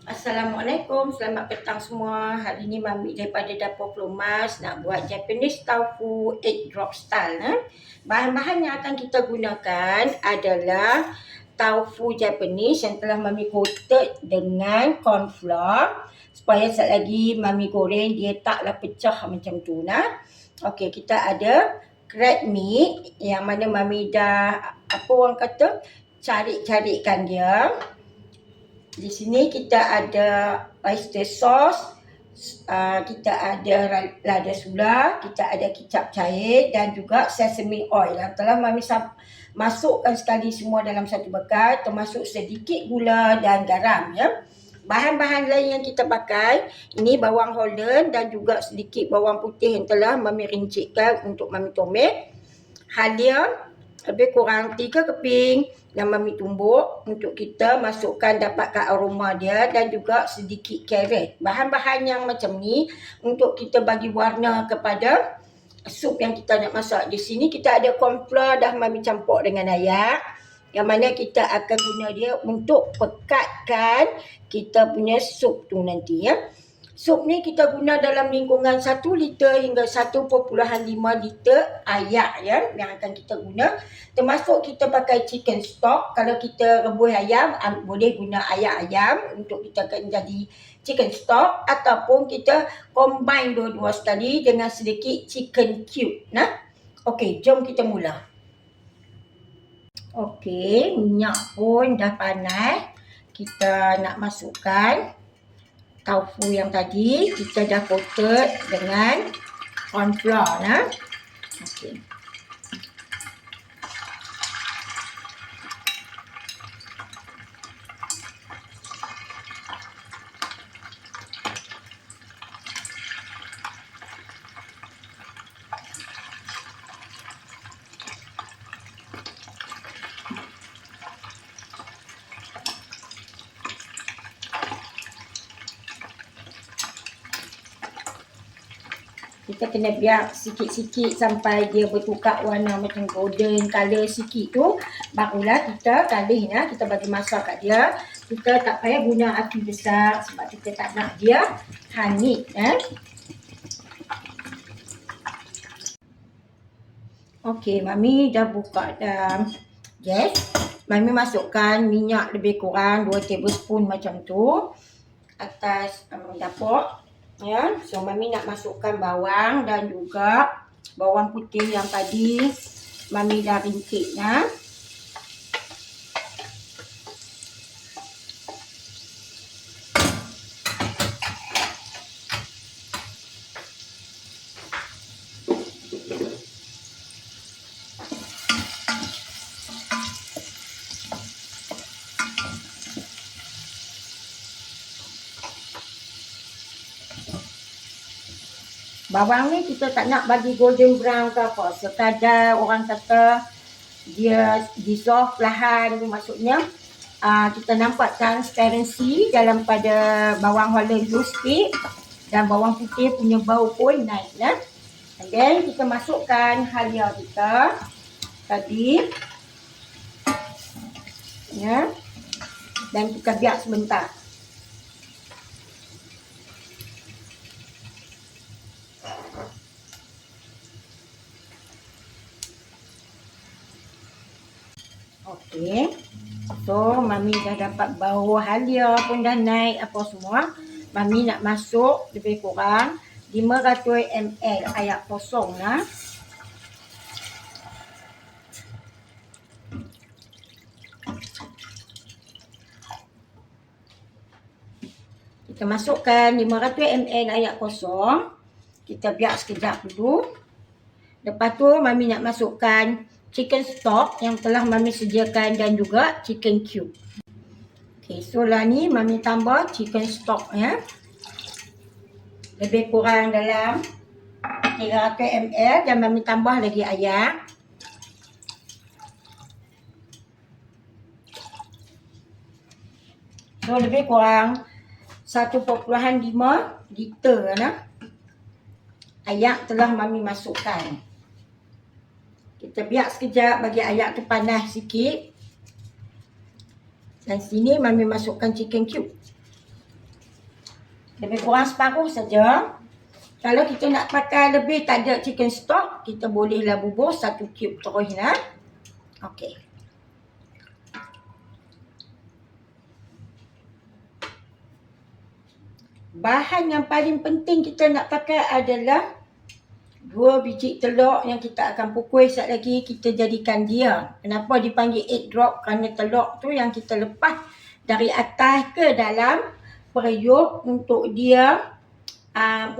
Assalamualaikum, selamat petang semua. Hari ni Mami daripada Dapur Pelumas nak buat Japanese tofu egg drop style. Bahan-bahan yang akan kita gunakan adalah tofu Japanese yang telah Mami coated dengan corn flour supaya sekejap lagi Mami goreng dia taklah pecah macam tu nah. Okey, kita ada crab meat yang mana Mami dah orang kata cari-carikan dia. Di sini kita ada oyster sauce, kita ada lada sula, kita ada kicap cair dan juga sesame oil. Yang telah Mami masukkan sekali semua dalam satu bekal, termasuk sedikit gula dan garam ya. Bahan-bahan lain yang kita pakai, ini bawang holland dan juga sedikit bawang putih yang telah Mami rincitkan untuk Mami tumis. Halia lebih kurang 3 keping yang Mami tumbuk untuk kita masukkan dapatkan aroma dia dan juga sedikit carrot. Bahan-bahan yang macam ni untuk kita bagi warna kepada sup yang kita nak masak. Di sini kita ada corn flour dah Mami campur dengan air yang mana kita akan guna dia untuk pekatkan kita punya sup tu nanti ya. Sup ni kita guna dalam lingkungan 1 liter hingga 1.5 liter air ya yang akan kita guna. Termasuk kita pakai chicken stock. Kalau kita rebus ayam, boleh guna air ayam untuk kita akan jadi chicken stock ataupun kita combine dua-dua sekali dengan sedikit chicken cube. Nah. Okey, jom kita mula. Okey, minyak pun dah panas. Kita nak masukkan tofu yang tadi kita dah coated dengan corn flour nah. Okey. Kita kena biar sikit-sikit sampai dia bertukar warna macam golden color sikit tu. Barulah kita kalih nah, kita bagi masak kat dia. Kita tak payah guna api besar sebab kita tak nak dia hangit. Okey, Mami dah buka dalam gas. Mami masukkan minyak lebih kurang 2 tablespoon macam tu atas dapur. Ya, so Mami nak masukkan bawang dan juga bawang putih yang tadi Mami dah rincit ya. Bawang ni kita tak nak bagi golden brown ke apa. Sekadar orang kata dia dissolve perlahan. Maksudnya kita nampak transparency dalam pada bawang holland tu sikit. Dan bawang putih punya bau pun naik ya. And then kita masukkan halia kita tadi. Ya. Dan kita biar sebentar. Okey. So, Mami dah dapat bau halia pun dah naik apa semua. Mami nak masuk lebih kurang 500 ml air kosong lah. Kita masukkan 500 ml air kosong. Kita biar sekejap dulu. Lepas tu Mami nak masukkan chicken stock yang telah Mami sediakan dan juga chicken cube. Okey, so lah ni Mami tambah chicken stock ya. Lebih kurang dalam 300 ml dan Mami tambah lagi air. So lebih kurang 1.5 liter nah. Air telah Mami masukkan. Kita biar sekejap bagi air tu panas sikit. Dan sini Mami masukkan chicken cube. Lebih kurang separuh saja. Kalau kita nak pakai lebih tak ada chicken stock, kita bolehlah bubur 1 cube terus lah. Okey. Bahan yang paling penting kita nak pakai adalah 2 biji telur yang kita akan pukul sekejap lagi. Kita jadikan dia. Kenapa dipanggil egg drop? Kerana telur tu yang kita lepas dari atas ke dalam periuk untuk dia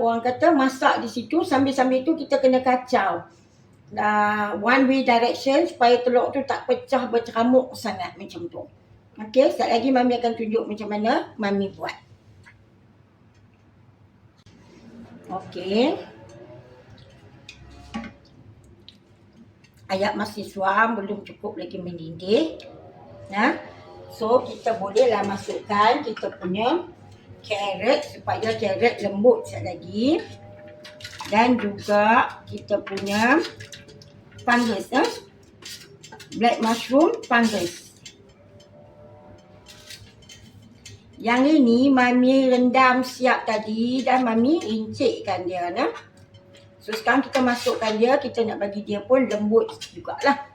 orang kata masak di situ. Sambil-sambil tu kita kena kacau. One way direction supaya telur tu tak pecah berceramuk sangat macam tu. Okey, sekejap lagi Mami akan tunjuk macam mana Mami buat. Okey. Air masih suam, belum cukup lagi mendidih. Nah, so kita bolehlah masukkan kita punya carrot supaya carrot lembut sekejap lagi. Dan juga kita punya fungus, black mushroom fungus. Yang ini Mami rendam siap tadi dan Mami rincitkan dia. Nah. So sekarang kita masukkan dia, kita nak bagi dia pun lembut jugalah.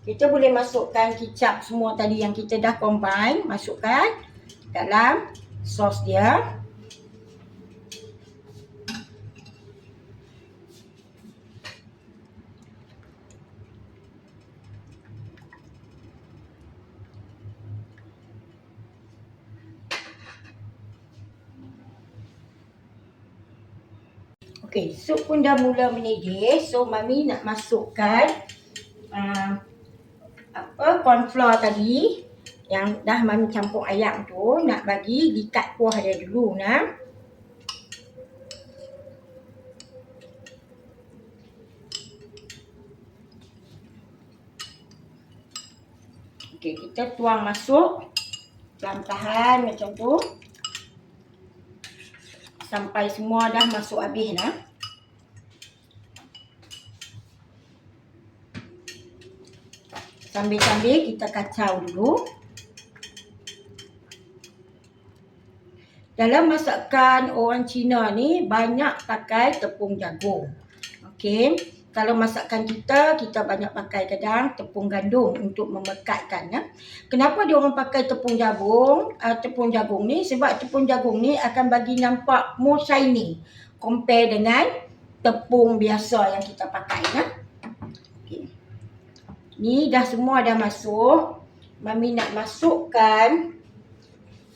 Kita boleh masukkan kicap semua tadi yang kita dah combine, masukkan dalam sos dia. Okey, sup pun dah mula mendidih. So Mami nak masukkan corn flour tadi yang dah Mami campur ayam tu, nak bagi dikat kuah dia dulu nah. Okey, kita tuang masuk perlahan-lahan macam tu sampai semua dah masuk habis nah. Sambil-sambil kita kacau dulu. Dalam masakan orang Cina ni banyak pakai tepung jagung. Okey, kalau masakan kita banyak pakai kadang tepung gandum untuk memekatkan ya. Kenapa dia orang pakai tepung jagung? Tepung jagung ni sebab tepung jagung ni akan bagi nampak more shiny compare dengan tepung biasa yang kita pakai ya. Okey. Ni dah semua dah masuk. Mami nak masukkan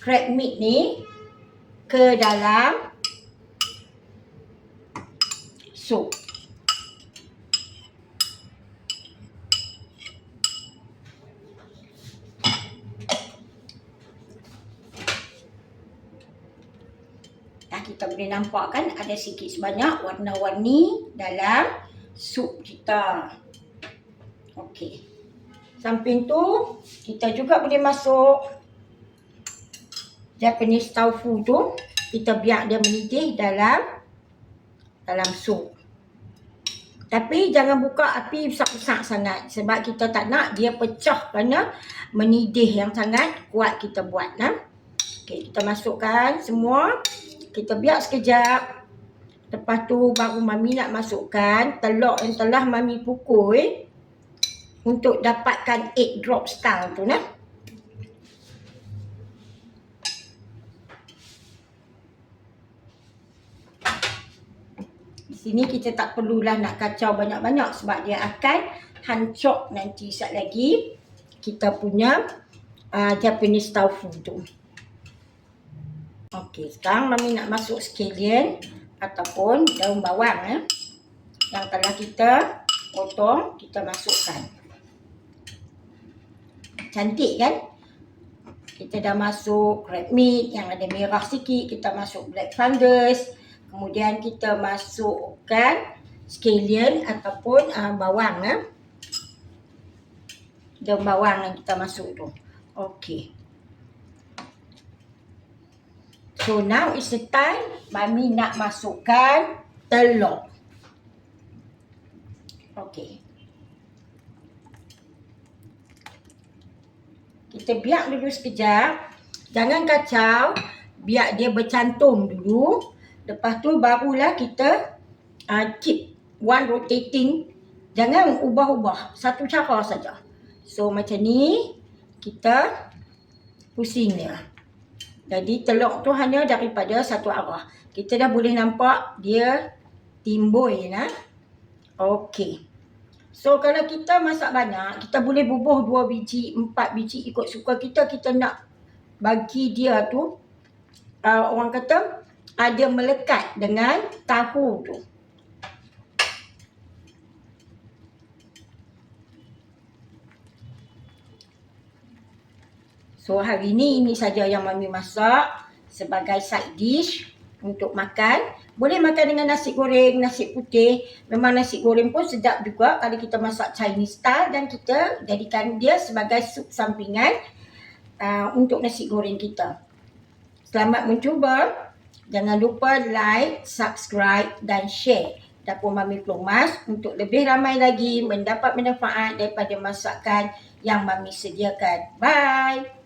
crab meat ni ke dalam sup. Kita boleh nampak kan ada sikit sebanyak warna-warni dalam sup kita. Okey. Samping tu kita juga boleh masuk Japanese tofu tu. Kita biar dia mendidih dalam sup. Tapi jangan buka api besar-besar sangat sebab kita tak nak dia pecah kerana mendidih yang sangat kuat kita buat nah. Okey, kita masukkan semua. Kita biar sekejap. Lepas tu baru Mami nak masukkan telur yang telah Mami pukul untuk dapatkan egg drop style tu nah. Di sini kita tak perlulah nak kacau banyak-banyak sebab dia akan hancur nanti sekejap lagi kita punya Japanese tofu tu. Okey, sekarang Mami nak masuk scallion ataupun daun bawang yang telah kita potong, kita masukkan. Cantik kan? Kita dah masuk crab meat yang ada merah sikit, kita masuk black fungus, kemudian kita masukkan scallion ataupun bawang daun bawang yang kita masuk tu. Okay. So now is the time Mami nak masukkan telur. Okay. Kita biar dulu sekejap. Jangan kacau. Biar dia bercantum dulu. Lepas tu barulah kita keep one rotating. Jangan ubah-ubah. Satu cara saja. So macam ni. Kita pusing dia. Jadi telur tu hanya daripada satu arah. Kita dah boleh nampak dia timbul lah. Okey. So kalau kita masak banyak, kita boleh bubuh 2 biji, 4 biji ikut suka kita. Kita nak bagi dia tu, orang kata ada melekat dengan tahu tu. So hari ini saja yang Mami masak sebagai side dish untuk makan. Boleh makan dengan nasi goreng, nasi putih. Memang nasi goreng pun sedap juga kalau kita masak Chinese style, dan kita jadikan dia sebagai sup sampingan untuk nasi goreng kita. Selamat mencuba. Jangan lupa like, subscribe dan share Dapur Mami Kelumas untuk lebih ramai lagi mendapat manfaat daripada masakan yang Mami sediakan. Bye!